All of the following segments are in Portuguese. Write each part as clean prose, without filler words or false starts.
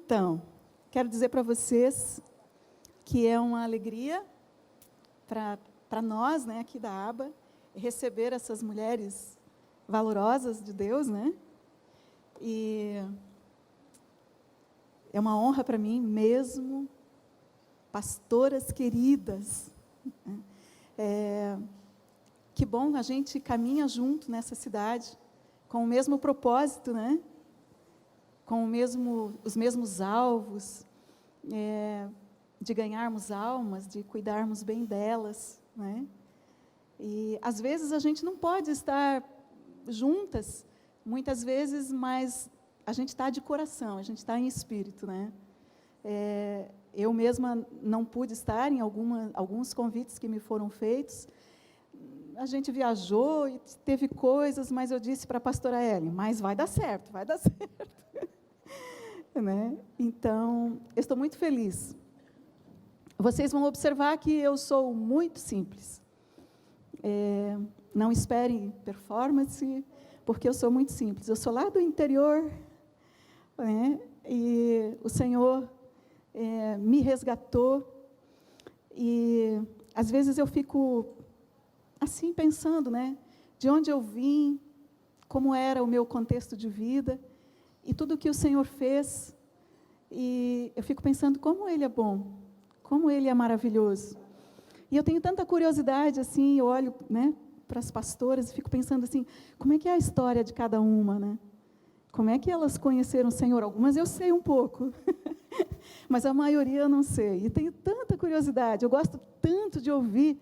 Então, quero dizer para vocês que é uma alegria para nós, né, aqui da ABA, receber essas mulheres valorosas de Deus, né? E é uma honra para mim mesmo, pastoras queridas. Que bom, a gente caminha junto nessa cidade, com o mesmo propósito, né? Com os mesmos alvos, de ganharmos almas, de cuidarmos bem delas, né? E às vezes a gente não pode estar juntas, muitas vezes, mas a gente está de coração, a gente está em espírito, né? Eu mesma não pude estar em alguns convites que me foram feitos. A gente viajou e teve coisas, mas eu disse para a pastora Ellen, mas vai dar certo, vai dar certo. Né? Então, eu estou muito feliz. Vocês vão observar que eu sou muito simples. Não esperem performance, porque eu sou muito simples. Eu sou lá do interior, né? E o Senhor me resgatou. E, às vezes, eu fico assim, pensando, né? De onde eu vim, como era o meu contexto de vida, e tudo que o Senhor fez, e eu fico pensando como Ele é bom, como Ele é maravilhoso. E eu tenho tanta curiosidade, assim, eu olho, né, para as pastoras e fico pensando assim, como é que é a história de cada uma, né? Como é que elas conheceram o Senhor? Algumas eu sei um pouco, mas a maioria eu não sei. E tenho tanta curiosidade, eu gosto tanto de ouvir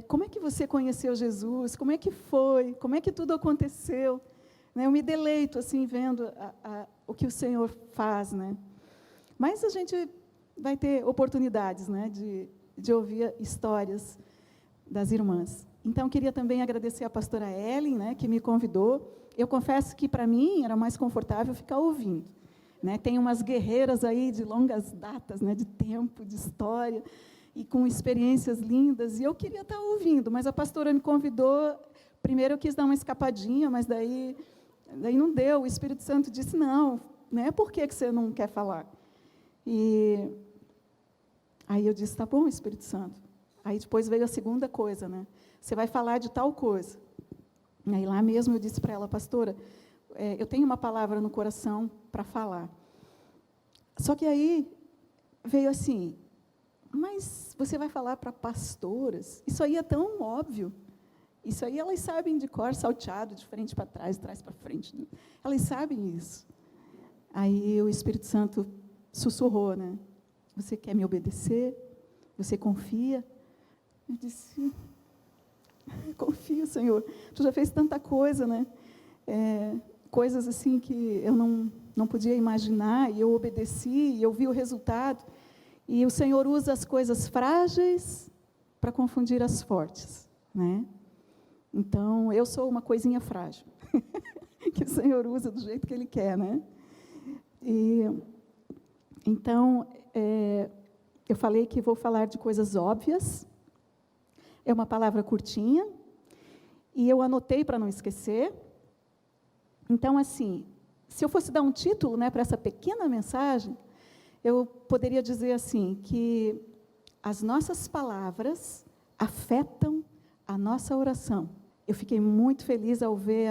como é que você conheceu Jesus, como é que foi, como é que tudo aconteceu. Eu me deleito, assim, vendo o que o Senhor faz, né? Mas a gente vai ter oportunidades, né, de ouvir histórias das irmãs. Então, queria também agradecer a pastora Ellen, né, que me convidou. Eu confesso que, para mim, era mais confortável ficar ouvindo. Né? Tem umas guerreiras aí de longas datas, né, de tempo, de história, e com experiências lindas, e eu queria estar ouvindo, mas a pastora me convidou. Primeiro eu quis dar uma escapadinha, mas daí não deu. O Espírito Santo disse, não, né? Por que você não quer falar? E aí eu disse, tá bom, Espírito Santo. Aí depois veio a segunda coisa, né? Você vai falar de tal coisa. Aí lá mesmo eu disse para ela, pastora, eu tenho uma palavra no coração para falar. Só que aí veio assim, mas você vai falar para pastoras? Isso aí é tão óbvio. Isso aí elas sabem de cor, salteado, de frente para trás, de trás para frente. Elas sabem isso. Aí o Espírito Santo sussurrou, né? Você quer me obedecer? Você confia? Eu disse, confio, Senhor. Tu já fez tanta coisa, né? Coisas assim que eu não podia imaginar, e eu obedeci, e eu vi o resultado. E o Senhor usa as coisas frágeis para confundir as fortes, né? Então, eu sou uma coisinha frágil, que o Senhor usa do jeito que Ele quer, né? Então, eu falei que vou falar de coisas óbvias, é uma palavra curtinha, e eu anotei para não esquecer. Então, assim, se eu fosse dar um título, né, para essa pequena mensagem, eu poderia dizer assim, que as nossas palavras afetam a nossa oração. Eu fiquei muito feliz ao ver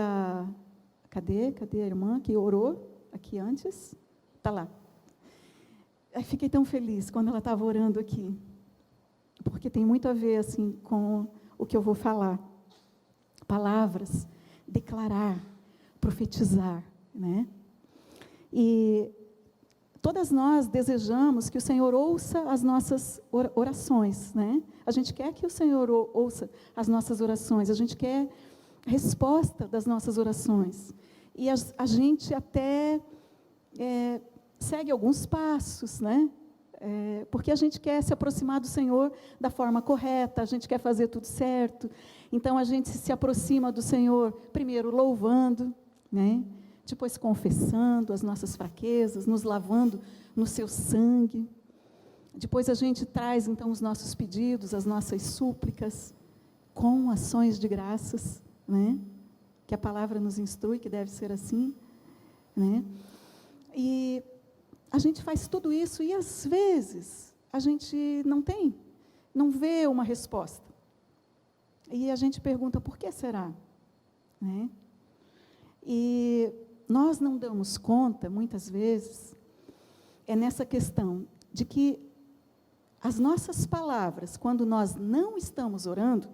Cadê a irmã que orou aqui antes? Está lá. Eu fiquei tão feliz quando ela estava orando aqui, porque tem muito a ver, assim, com o que eu vou falar. Palavras, declarar, profetizar, né? E todas nós desejamos que o Senhor ouça as nossas orações, né? A gente quer que o Senhor ouça as nossas orações, a gente quer a resposta das nossas orações. E a gente até segue alguns passos, né? Porque a gente quer se aproximar do Senhor da forma correta, a gente quer fazer tudo certo. Então, a gente se aproxima do Senhor, primeiro louvando, né? Depois confessando as nossas fraquezas, nos lavando no seu sangue. Depois a gente traz, então, os nossos pedidos, as nossas súplicas, com ações de graças, né? Que a palavra nos instrui, que deve ser assim, né? E gente faz tudo isso e, às vezes, a gente não vê uma resposta. E a gente pergunta, por que será? Né? E nós não damos conta, muitas vezes, nessa questão de que as nossas palavras, quando nós não estamos orando,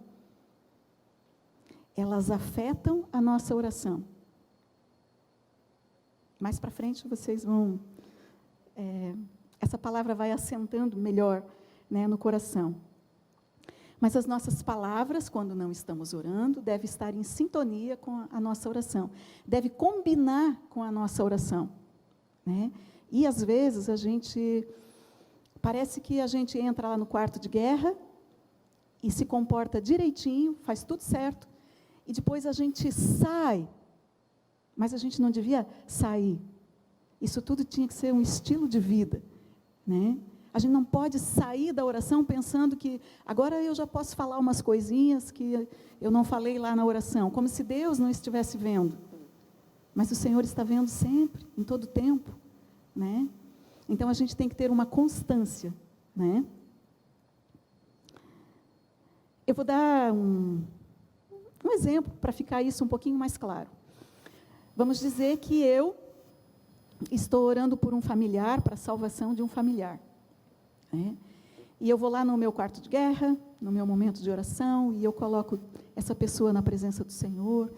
elas afetam a nossa oração. Mais para frente vocês vão... essa palavra vai assentando melhor, né, no coração. Mas as nossas palavras, quando não estamos orando, devem estar em sintonia com a nossa oração. Deve combinar com a nossa oração. Né? E, às vezes, parece que a gente entra lá no quarto de guerra e se comporta direitinho, faz tudo certo, e depois a gente sai, mas a gente não devia sair. Isso tudo tinha que ser um estilo de vida. Né? A gente não pode sair da oração pensando que agora eu já posso falar umas coisinhas que eu não falei lá na oração, como se Deus não estivesse vendo. Mas o Senhor está vendo sempre, em todo tempo. Né? Então, a gente tem que ter uma constância. Né? Eu vou dar um exemplo para ficar isso um pouquinho mais claro. Vamos dizer que eu estou orando por um familiar, para a salvação de um familiar. Né? E eu vou lá no meu quarto de guerra, no meu momento de oração, e eu coloco essa pessoa na presença do Senhor,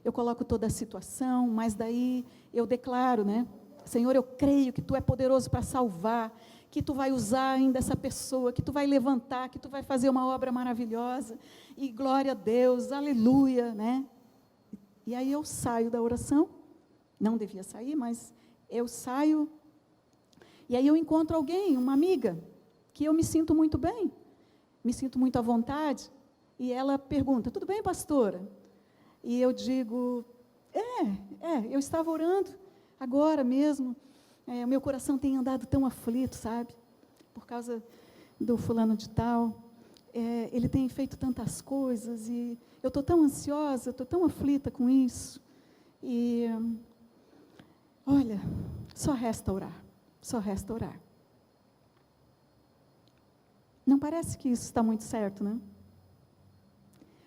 eu coloco toda a situação, mas daí eu declaro, né? Senhor, eu creio que Tu é poderoso para salvar, que Tu vai usar ainda essa pessoa, que Tu vai levantar, que Tu vai fazer uma obra maravilhosa, e glória a Deus, aleluia, né? E aí eu saio da oração, não devia sair, mas eu saio, e aí eu encontro alguém, uma amiga, que eu me sinto muito bem, me sinto muito à vontade, e ela pergunta, tudo bem, pastora? E eu digo, eu estava orando, agora mesmo, o meu coração tem andado tão aflito, sabe? Por causa do fulano de tal, ele tem feito tantas coisas, e eu estou tão ansiosa, estou tão aflita com isso, e, olha, só resta orar, só resta orar. Não parece que isso está muito certo, né?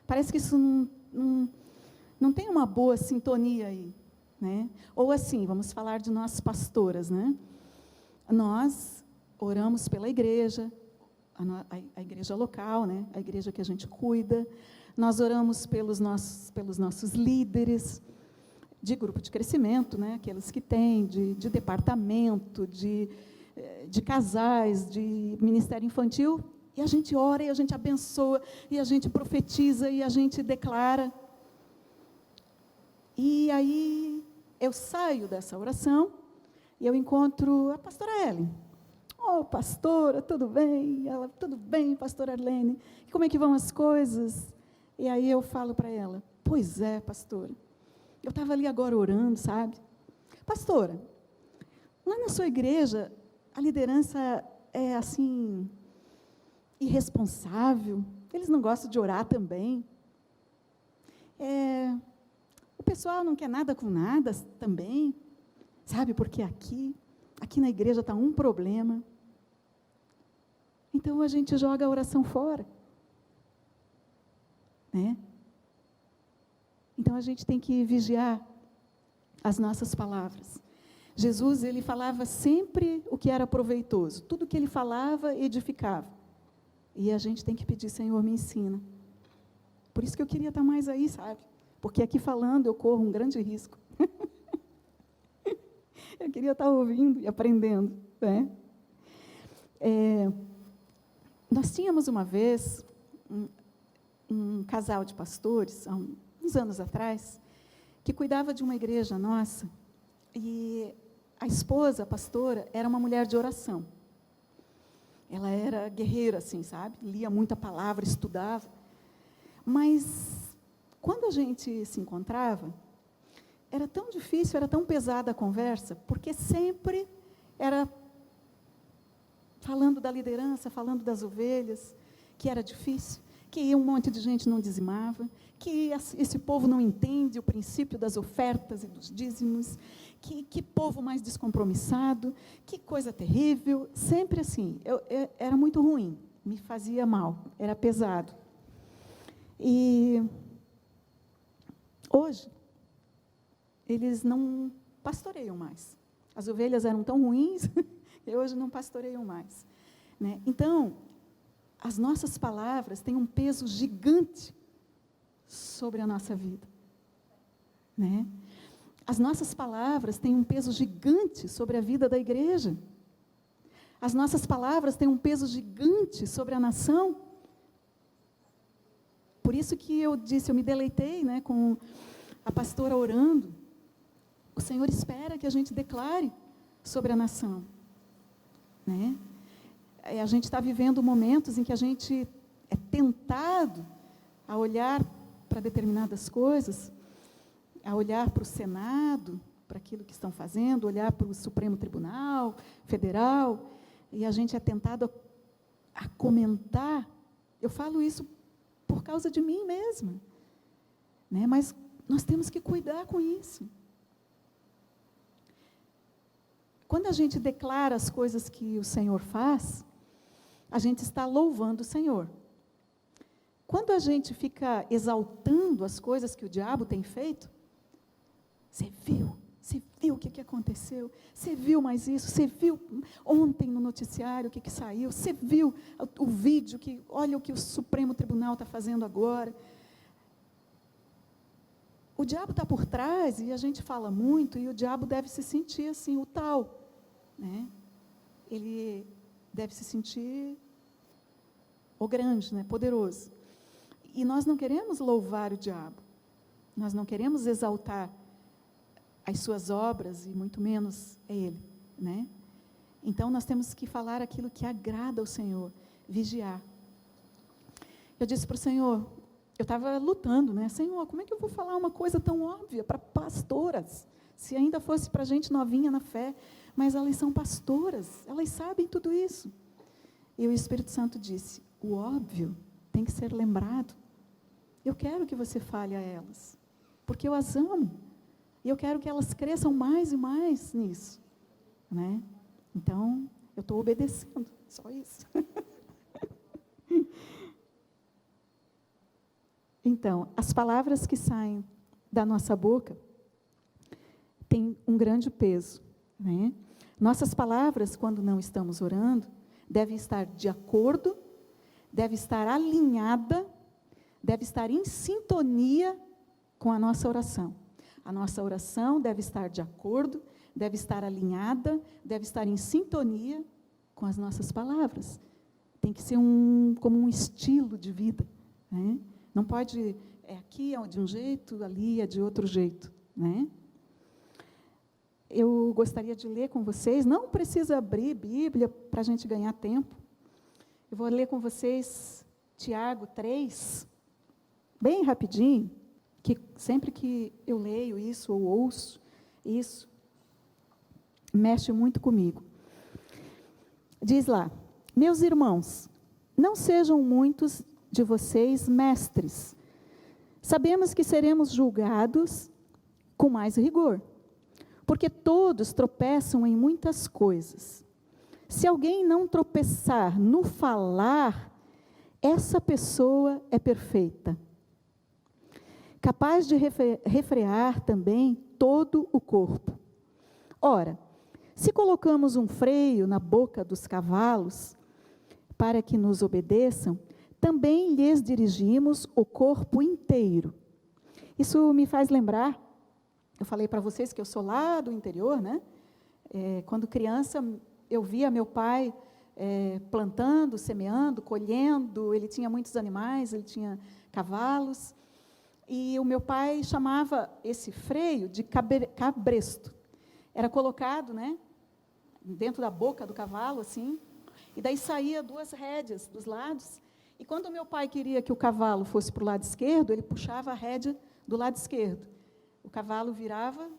Parece que isso não tem uma boa sintonia aí, né? Ou assim, vamos falar de nós pastoras, né? Nós oramos pela igreja, a igreja local, né? A igreja que a gente cuida, nós oramos pelos nossos líderes de grupo de crescimento, né? Aqueles que têm, de departamento, de casais, de ministério infantil, e a gente ora, e a gente abençoa, e a gente profetiza, e a gente declara. E aí eu saio dessa oração, e eu encontro a pastora Ellen. Oh, pastora, tudo bem? Ela, tudo bem, pastora Arlene? Como é que vão as coisas? E aí eu falo para ela, pois é, pastora, eu estava ali agora orando, sabe? Pastora, lá na sua igreja, a liderança é assim, irresponsável, eles não gostam de orar também. O pessoal não quer nada com nada também, sabe? Porque aqui na igreja está um problema. Então a gente joga a oração fora. Né? Então a gente tem que vigiar as nossas palavras. Jesus, ele falava sempre o que era proveitoso. Tudo que ele falava, edificava. E a gente tem que pedir, Senhor, me ensina. Por isso que eu queria estar mais aí, sabe? Porque aqui falando, eu corro um grande risco. Eu queria estar ouvindo e aprendendo. Né? Nós tínhamos uma vez um casal de pastores, há uns anos atrás, que cuidava de uma igreja nossa, e a esposa, a pastora, era uma mulher de oração. Ela era guerreira, assim, sabe? Lia muita palavra, estudava. Mas, quando a gente se encontrava, era tão difícil, era tão pesada a conversa, porque sempre era falando da liderança, falando das ovelhas, que era difícil, que um monte de gente não dizimava, que esse povo não entende o princípio das ofertas e dos dízimos, que povo mais descompromissado, que coisa terrível, sempre assim. Era muito ruim, me fazia mal, era pesado. E hoje, eles não pastoreiam mais. As ovelhas eram tão ruins, e hoje não pastoreiam mais. Né? Então, as nossas palavras têm um peso gigante sobre a nossa vida. Né? As nossas palavras têm um peso gigante sobre a vida da igreja. As nossas palavras têm um peso gigante sobre a nação. Por isso que eu disse, eu me deleitei, né, com a pastora orando. O Senhor espera que a gente declare sobre a nação. Né? A gente está vivendo momentos em que a gente é tentado a olhar para determinadas coisas, a olhar para o Senado, para aquilo que estão fazendo, olhar para o Supremo Tribunal Federal, e a gente é tentado a comentar. Eu falo isso por causa de mim mesma. Né? Mas nós temos que cuidar com isso. Quando a gente declara as coisas que o Senhor faz, a gente está louvando o Senhor. Quando a gente fica exaltando as coisas que o diabo tem feito, você viu o que aconteceu, você viu mais isso, você viu ontem no noticiário o que saiu, você viu o vídeo, olha o que o Supremo Tribunal está fazendo agora. O diabo está por trás, e a gente fala muito, e o diabo deve se sentir assim, o tal. Né? Ele deve se sentir o grande, né? Poderoso. E nós não queremos louvar o diabo, nós não queremos exaltar as suas obras, e muito menos ele. Né? Então, nós temos que falar aquilo que agrada ao Senhor, vigiar. Eu disse para o Senhor, eu estava lutando, né? Senhor, como é que eu vou falar uma coisa tão óbvia para pastoras, se ainda fosse para gente novinha na fé, mas elas são pastoras, elas sabem tudo isso. E o Espírito Santo disse, o óbvio tem que ser lembrado. Eu quero que você fale a elas, porque eu as amo, e eu quero que elas cresçam mais e mais nisso. Né? Então, eu estou obedecendo, só isso. Então, as palavras que saem da nossa boca têm um grande peso. Né? Nossas palavras, quando não estamos orando, devem estar de acordo, deve estar alinhada, deve estar em sintonia com a nossa oração. A nossa oração deve estar de acordo, deve estar alinhada, deve estar em sintonia com as nossas palavras. Tem que ser como um estilo de vida. Né? Não pode, aqui é de um jeito, ali é de outro jeito. Né? Eu gostaria de ler com vocês, não precisa abrir Bíblia para a gente ganhar tempo. Eu vou ler com vocês Tiago 3, bem rapidinho, que sempre que eu leio isso ou ouço isso, mexe muito comigo. Diz lá, meus irmãos, não sejam muitos de vocês mestres. Sabemos que seremos julgados com mais rigor, porque todos tropeçam em muitas coisas. Se alguém não tropeçar no falar, essa pessoa é perfeita, capaz de refrear também todo o corpo. Ora, se colocamos um freio na boca dos cavalos para que nos obedeçam, também lhes dirigimos o corpo inteiro. Isso me faz lembrar, eu falei para vocês que eu sou lá do interior, né? Quando criança, eu via meu pai plantando, semeando, colhendo, ele tinha muitos animais, ele tinha cavalos, e o meu pai chamava esse freio de cabresto. Era colocado, né, dentro da boca do cavalo, assim, e daí saía 2 rédeas dos lados, e quando o meu pai queria que o cavalo fosse para o lado esquerdo, ele puxava a rédea do lado esquerdo. O cavalo virava,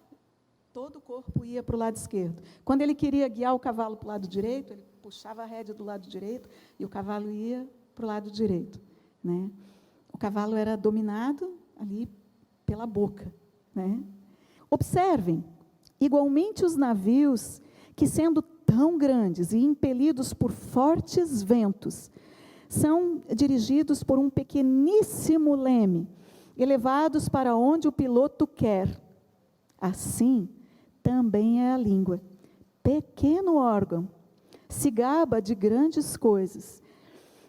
todo o corpo ia para o lado esquerdo. Quando ele queria guiar o cavalo para o lado direito, ele puxava a rédea do lado direito, e o cavalo ia para o lado direito. Né? O cavalo era dominado ali pela boca. Né? Observem Igualmente os navios, que sendo tão grandes e impelidos por fortes ventos, são dirigidos por um pequeníssimo leme, elevados para onde o piloto quer. Assim, também é a língua, pequeno órgão, se gaba de grandes coisas.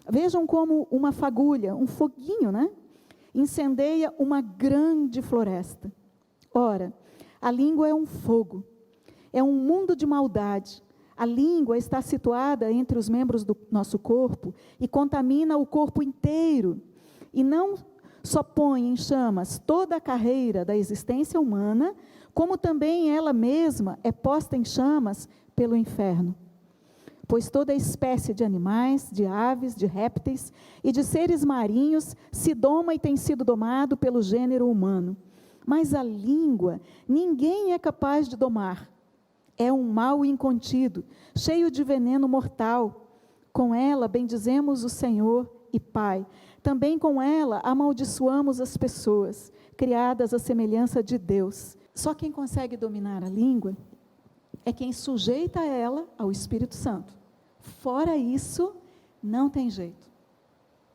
Vejam como uma fagulha, um foguinho, né? Incendeia uma grande floresta. Ora, a língua é um fogo, é um mundo de maldade. A língua está situada entre os membros do nosso corpo e contamina o corpo inteiro. E não só põe em chamas toda a carreira da existência humana, como também ela mesma é posta em chamas pelo inferno. Pois toda espécie de animais, de aves, de répteis e de seres marinhos se doma e tem sido domado pelo gênero humano. Mas a língua ninguém é capaz de domar. É um mal incontido, cheio de veneno mortal. Com ela bendizemos o Senhor e Pai. Também com ela amaldiçoamos as pessoas, criadas à semelhança de Deus. Só quem consegue dominar a língua é quem sujeita ela ao Espírito Santo. Fora isso, não tem jeito,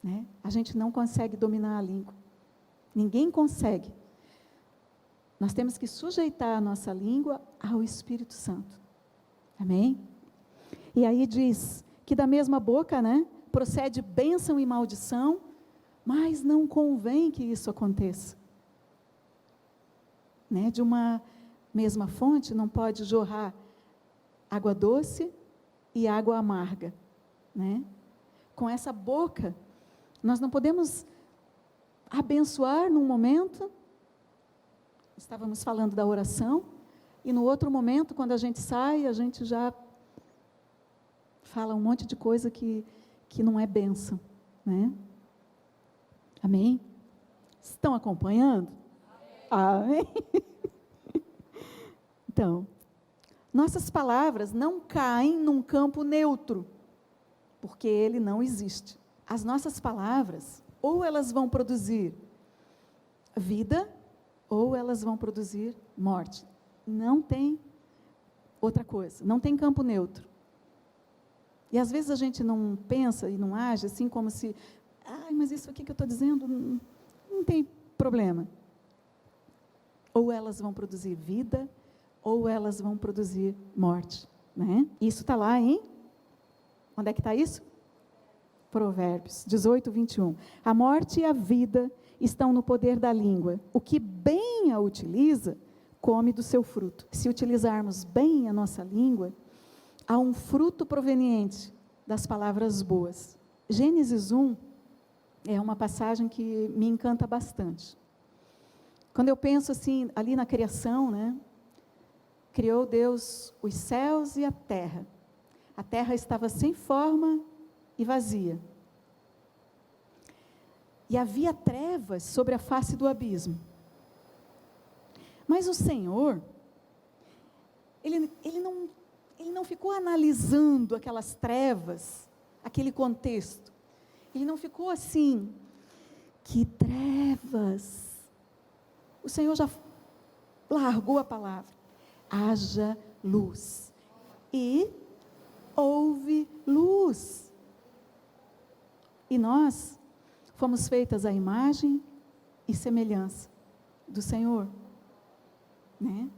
né? A gente não consegue dominar a língua. Ninguém consegue. Nós temos que sujeitar a nossa língua ao Espírito Santo. Amém? E aí diz que da mesma boca, né, procede bênção e maldição, mas não convém que isso aconteça. Né? De uma mesma fonte não pode jorrar água doce e água amarga. Né? Com essa boca, nós não podemos abençoar num momento. Estávamos falando da oração, e no outro momento, quando a gente sai, a gente já fala um monte de coisa que não é bênção, né? Amém? Estão acompanhando? Amém? Então, nossas palavras não caem num campo neutro, porque ele não existe. As nossas palavras, ou elas vão produzir vida, ou elas vão produzir morte. Não tem outra coisa, não tem campo neutro. E às vezes a gente não pensa e não age assim como se, mas isso aqui que eu estou dizendo não tem problema. Ou elas vão produzir vida, ou elas vão produzir morte. Né? Isso está lá em... Onde é que está isso? Provérbios 18, 21. A morte e a vida estão no poder da língua. O que bem a utiliza, come do seu fruto. Se utilizarmos bem a nossa língua, há um fruto proveniente das palavras boas. Gênesis 1 é uma passagem que me encanta bastante. Quando eu penso assim, ali na criação, né? Criou Deus os céus e a terra. A terra estava sem forma e vazia. E havia trevas sobre a face do abismo. Mas o Senhor, Ele não ficou analisando aquelas trevas, aquele contexto. Ele não ficou assim, que trevas. O Senhor já largou a palavra. Haja luz. E houve luz. E nós fomos feitas à imagem e semelhança do Senhor. Né?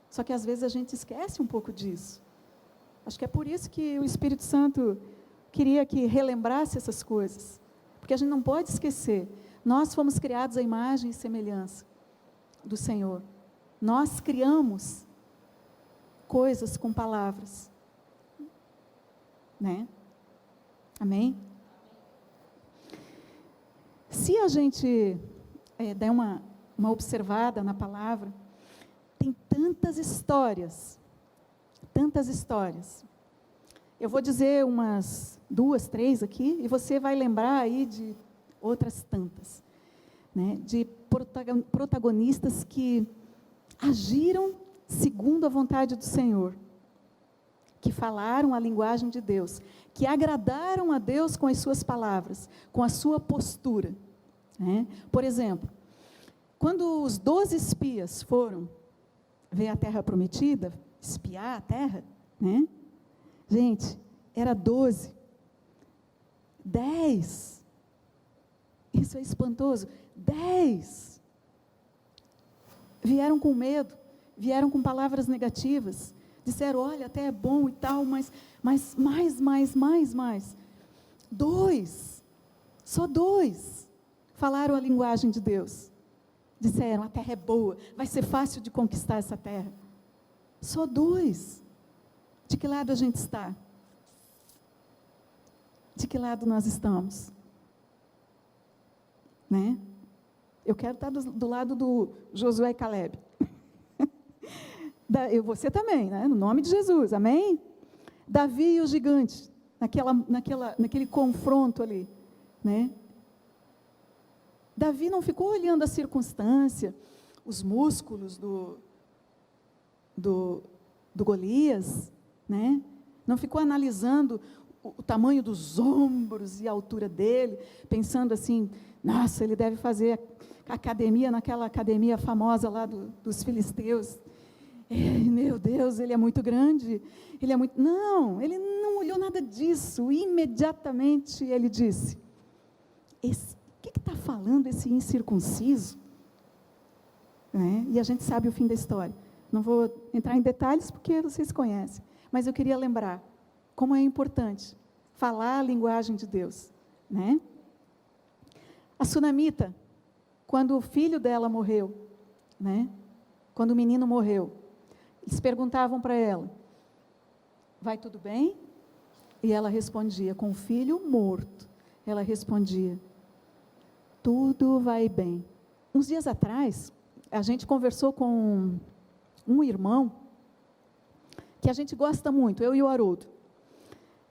Só que às vezes a gente esquece um pouco disso. Acho que é por isso que o Espírito Santo queria que relembrasse essas coisas. Porque a gente não pode esquecer. Nós fomos criados à imagem e semelhança do Senhor. Nós criamos coisas com palavras. Né? Amém? Se a gente der uma observada na palavra, tem tantas histórias. Eu vou dizer umas 2, 3 aqui, e você vai lembrar aí de outras tantas, né? De protagonistas que agiram segundo a vontade do Senhor, que falaram a linguagem de Deus, que agradaram a Deus com as suas palavras, com a sua postura. Né? Por exemplo, quando os 12 espias foram ver a terra prometida, espiar a terra, né? Gente, era 12, 10, isso é espantoso, 10, vieram com medo, vieram com palavras negativas, disseram, olha, até é bom e tal, mas mais, 2, só 2, falaram a linguagem de Deus, disseram, a terra é boa, vai ser fácil de conquistar essa terra, só 2, de que lado a gente está? De que lado nós estamos? Né? Eu quero estar do lado do Josué e Caleb. Você também, né? No nome de Jesus, amém? Davi e o gigante, naquele confronto ali, né? Davi não ficou olhando a circunstância, os músculos do Golias, né? Não ficou analisando o tamanho dos ombros e a altura dele, pensando assim, nossa, ele deve fazer academia naquela academia famosa lá dos filisteus. Meu Deus, ele é muito grande, Não, ele não olhou nada disso, imediatamente ele disse, o que está falando esse incircunciso? Né? E a gente sabe o fim da história, não vou entrar em detalhes porque vocês conhecem, mas eu queria lembrar como é importante falar a linguagem de Deus, né? A sunamita, quando o filho dela morreu, né? Quando o menino morreu, eles perguntavam para ela, vai tudo bem? E ela respondia, com o filho morto, ela respondia, tudo vai bem. Uns dias atrás, a gente conversou com um irmão, que a gente gosta muito, eu e o Haroldo.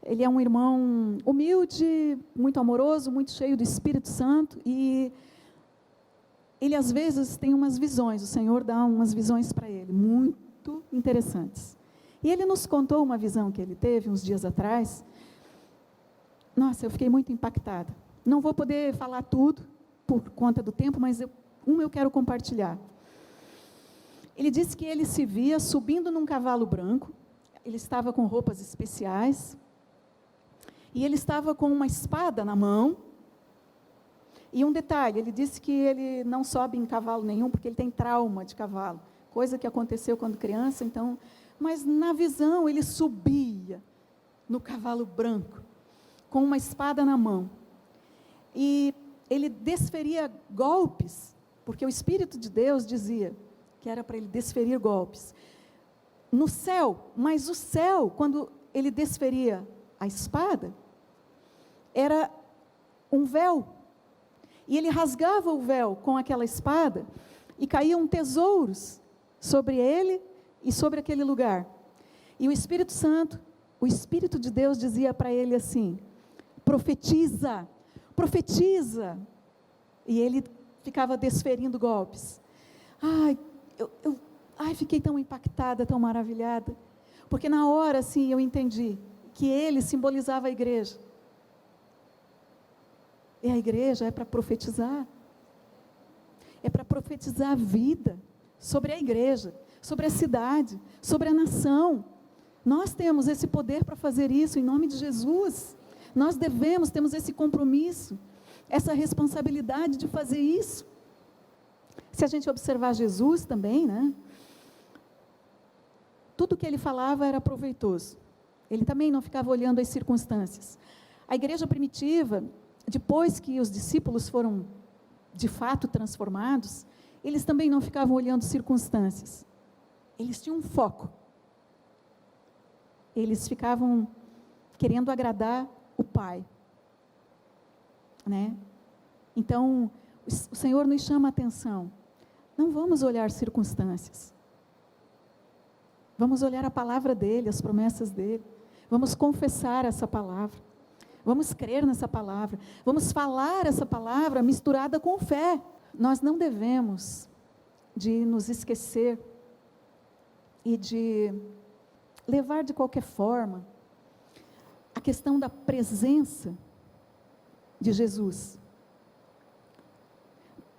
Ele é um irmão humilde, muito amoroso, muito cheio do Espírito Santo, e ele às vezes tem umas visões, o Senhor dá umas visões para ele, muito interessantes. E ele nos contou uma visão que ele teve uns dias atrás. Nossa, eu fiquei muito impactada. Não vou poder falar tudo, por conta do tempo, mas eu quero compartilhar. Ele disse que ele se via subindo num cavalo branco, ele estava com roupas especiais, e ele estava com uma espada na mão, e um detalhe, ele disse que ele não sobe em cavalo nenhum, porque ele tem trauma de cavalo, coisa que aconteceu quando criança, então, mas na visão ele subia no cavalo branco, com uma espada na mão, e ele desferia golpes, porque o Espírito de Deus dizia que era para ele desferir golpes, no céu, mas o céu, quando ele desferia a espada, era um véu, e ele rasgava o véu com aquela espada, e caíam tesouros sobre ele e sobre aquele lugar, e o Espírito Santo, o Espírito de Deus dizia para ele assim, profetiza, e ele ficava desferindo golpes. Fiquei tão impactada, tão maravilhada, porque na hora, assim, eu entendi que ele simbolizava a igreja, e a igreja é para profetizar, a vida, sobre a igreja, sobre a cidade, sobre a nação, nós temos esse poder para fazer isso, em nome de Jesus, nós temos esse compromisso, essa responsabilidade de fazer isso. Se a gente observar Jesus também, né? Tudo que ele falava era proveitoso. Ele também não ficava olhando as circunstâncias. A igreja primitiva, depois que os discípulos foram, de fato, transformados, eles também não ficavam olhando circunstâncias. Eles tinham um foco. Eles ficavam querendo agradar o Pai. Né? Então, o Senhor nos chama a atenção. Não vamos olhar circunstâncias. Vamos olhar a palavra dEle, as promessas dEle. Vamos confessar essa palavra. Vamos crer nessa palavra. Vamos falar essa palavra misturada com fé. Nós não devemos de nos esquecer e de levar de qualquer forma a questão da presença de Jesus.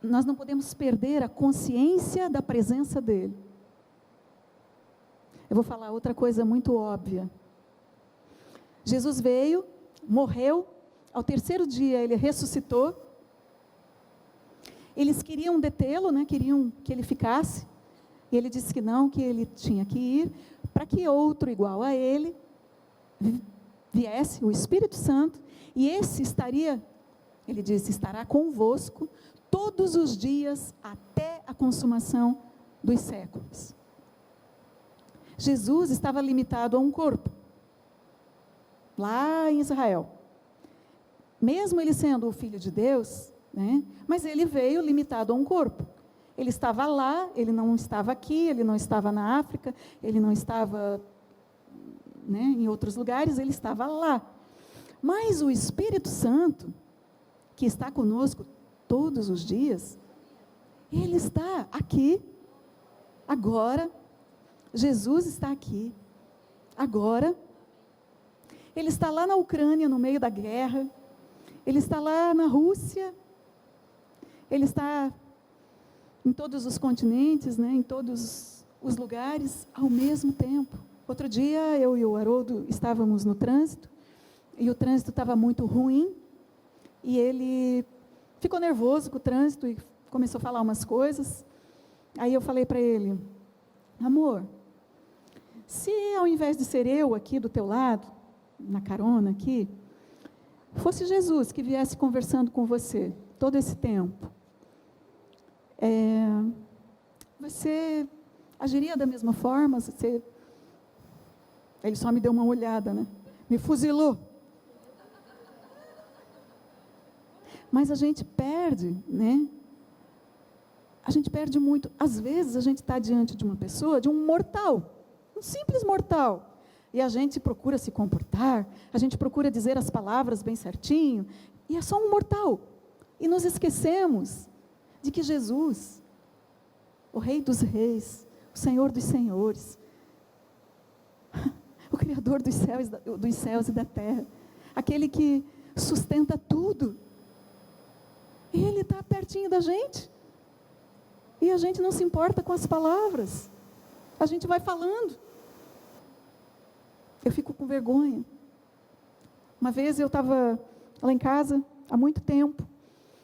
Nós não podemos perder a consciência da presença dEle. Eu vou falar outra coisa muito óbvia. Jesus veio, morreu, ao terceiro dia ele ressuscitou. Eles queriam detê-lo, né? Queriam que ele ficasse. E ele disse que não, que ele tinha que ir, para que outro igual a ele viesse, o Espírito Santo, e esse estaria, ele disse, estará convosco todos os dias até a consumação dos séculos. Jesus estava limitado a um corpo, lá em Israel. Mesmo ele sendo o Filho de Deus, né, mas ele veio limitado a um corpo. Ele estava lá, ele não estava aqui, ele não estava na África, ele não estava, né, em outros lugares, ele estava lá. Mas o Espírito Santo, que está conosco todos os dias, ele está aqui, agora. Jesus está aqui, agora. Ele está lá na Ucrânia, no meio da guerra. Ele está lá na Rússia. Ele está em todos os continentes, né, em todos os lugares, ao mesmo tempo. Outro dia, eu e o Haroldo estávamos no trânsito, e o trânsito estava muito ruim, e ele ficou nervoso com o trânsito, e começou a falar umas coisas. Aí eu falei para ele: amor, se ao invés de ser eu aqui do teu lado, na carona aqui, fosse Jesus que viesse conversando com você todo esse tempo, você agiria da mesma forma? Ele só me deu uma olhada, né? Me fuzilou. Mas a gente perde, né? A gente perde muito. Às vezes a gente está diante de uma pessoa, de um mortal, um simples mortal, e a gente procura se comportar, a gente procura dizer as palavras bem certinho, e é só um mortal. E nos esquecemos de que Jesus, o Rei dos Reis, o Senhor dos Senhores, o Criador dos céus e da terra, aquele que sustenta tudo, Ele está pertinho da gente, e a gente não se importa com as palavras, a gente vai falando. Eu fico com vergonha. Uma vez eu estava lá em casa, há muito tempo,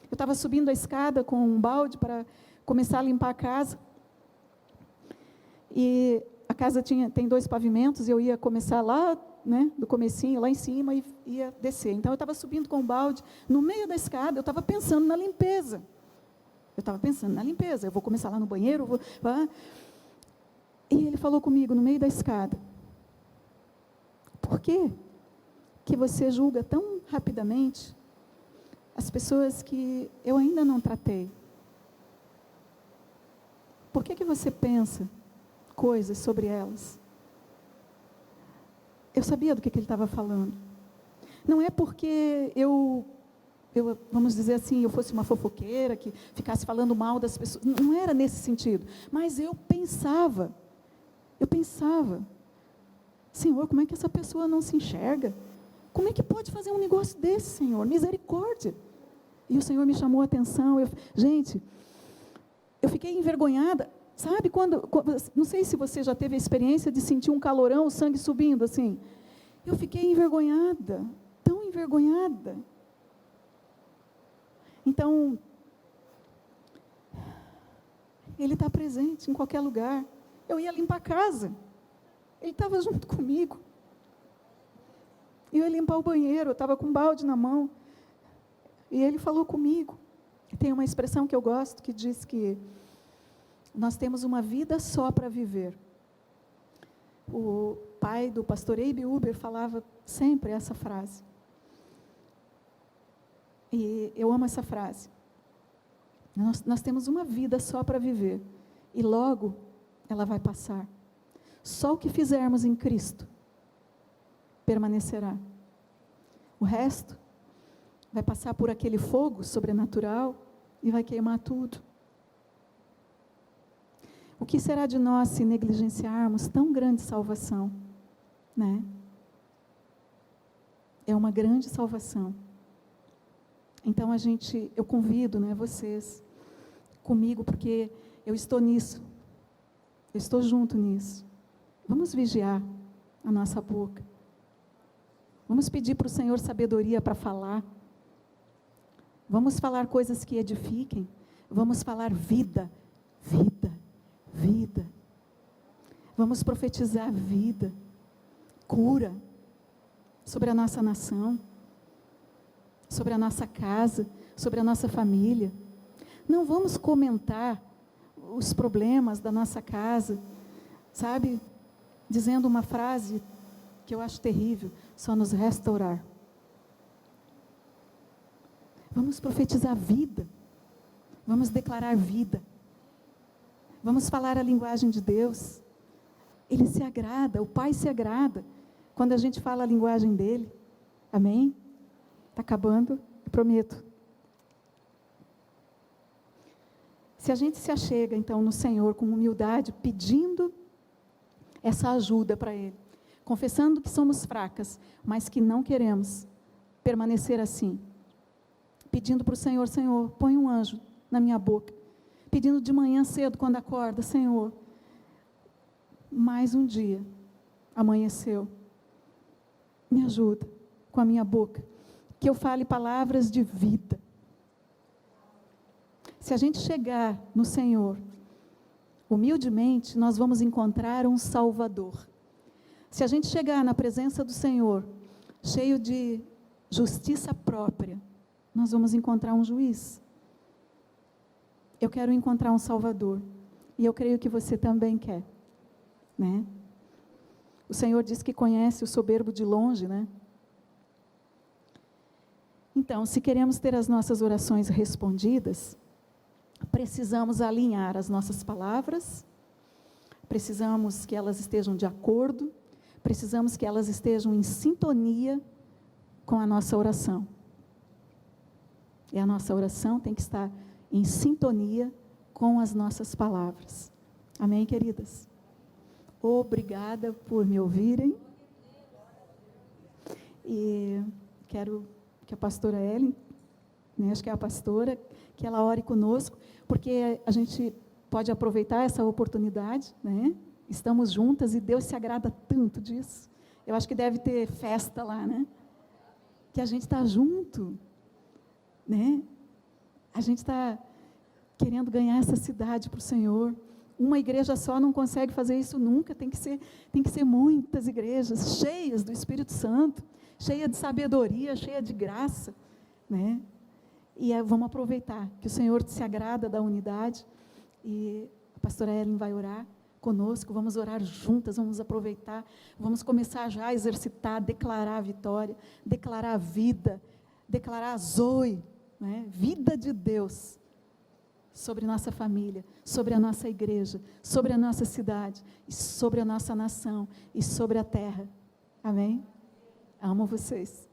eu estava subindo a escada com um balde para começar a limpar a casa, e a casa tem 2 pavimentos, e eu ia começar lá, né, do comecinho, lá em cima, e ia descer. Então eu estava subindo com o balde, no meio da escada, eu estava pensando na limpeza. Eu vou começar lá no banheiro, e ele falou comigo, no meio da escada: por que você julga tão rapidamente as pessoas que eu ainda não tratei? Por que você pensa coisas sobre elas? Eu sabia do que ele estava falando. Não é porque eu, vamos dizer assim, eu fosse uma fofoqueira, que ficasse falando mal das pessoas. Não era nesse sentido. Mas eu pensava, Senhor, como é que essa pessoa não se enxerga? Como é que pode fazer um negócio desse, Senhor? Misericórdia. E o Senhor me chamou a atenção. Gente, eu fiquei envergonhada. Sabe quando, não sei se você já teve a experiência de sentir um calorão, o sangue subindo assim. Eu fiquei envergonhada, tão envergonhada. Então, Ele está presente em qualquer lugar. Eu ia limpar a casa, Ele estava junto comigo. Eu ia limpar o banheiro, eu estava com um balde na mão, e Ele falou comigo. Tem uma expressão que eu gosto, que diz que nós temos uma vida só para viver. O pai do pastor Abe Uber falava sempre essa frase. E eu amo essa frase. Nós temos uma vida só para viver, e logo ela vai passar. Só o que fizermos em Cristo permanecerá. O resto vai passar por aquele fogo sobrenatural e vai queimar tudo. O que será de nós se negligenciarmos tão grande salvação, né? É uma grande salvação. Então eu convido, né, vocês comigo, porque eu estou nisso. Eu estou junto nisso. Vamos vigiar a nossa boca. Vamos pedir para o Senhor sabedoria para falar. Vamos falar coisas que edifiquem. Vamos falar vida, vida, vida. Vamos profetizar vida, cura sobre a nossa nação, sobre a nossa casa, sobre a nossa família. Não vamos comentar os problemas da nossa casa, sabe? Dizendo uma frase que eu acho terrível: só nos resta orar. Vamos profetizar vida. Vamos declarar vida. Vamos falar a linguagem de Deus. Ele se agrada, o Pai se agrada quando a gente fala a linguagem dele. Amém? Está acabando, eu prometo. Se a gente se achega, então, no Senhor com humildade, pedindo essa ajuda para Ele, confessando que somos fracas, mas que não queremos permanecer assim, pedindo para o Senhor: Senhor, põe um anjo na minha boca, pedindo de manhã cedo, quando acorda: Senhor, mais um dia amanheceu, me ajuda com a minha boca, que eu fale palavras de vida. Se a gente chegar no Senhor humildemente, nós vamos encontrar um Salvador. Se a gente chegar na presença do Senhor cheio de justiça própria, nós vamos encontrar um juiz. Eu quero encontrar um Salvador, e eu creio que você também quer, né? O Senhor diz que conhece o soberbo de longe, né? Então, se queremos ter as nossas orações respondidas, precisamos alinhar as nossas palavras, precisamos que elas estejam de acordo, precisamos que elas estejam em sintonia com a nossa oração. E a nossa oração tem que estar em sintonia com as nossas palavras. Amém, queridas? Obrigada por me ouvirem. E quero que a pastora Ellen, acho que é a pastora, que ela ore conosco, porque a gente pode aproveitar essa oportunidade, né? Estamos juntas e Deus se agrada tanto disso. Eu acho que deve ter festa lá, né? Que a gente está junto, né? A gente está querendo ganhar essa cidade para o Senhor. Uma igreja só não consegue fazer isso nunca, tem que ser muitas igrejas, cheias do Espírito Santo, cheias de sabedoria, cheias de graça, né? E vamos aproveitar que o Senhor se agrada da unidade, e a pastora Ellen vai orar conosco, vamos orar juntas, vamos aproveitar, vamos começar já a exercitar, declarar a vitória, declarar a vida, declarar a Zoe, né? Vida de Deus, sobre nossa família, sobre a nossa igreja, sobre a nossa cidade, sobre a nossa nação e sobre a terra. Amém? Amo vocês.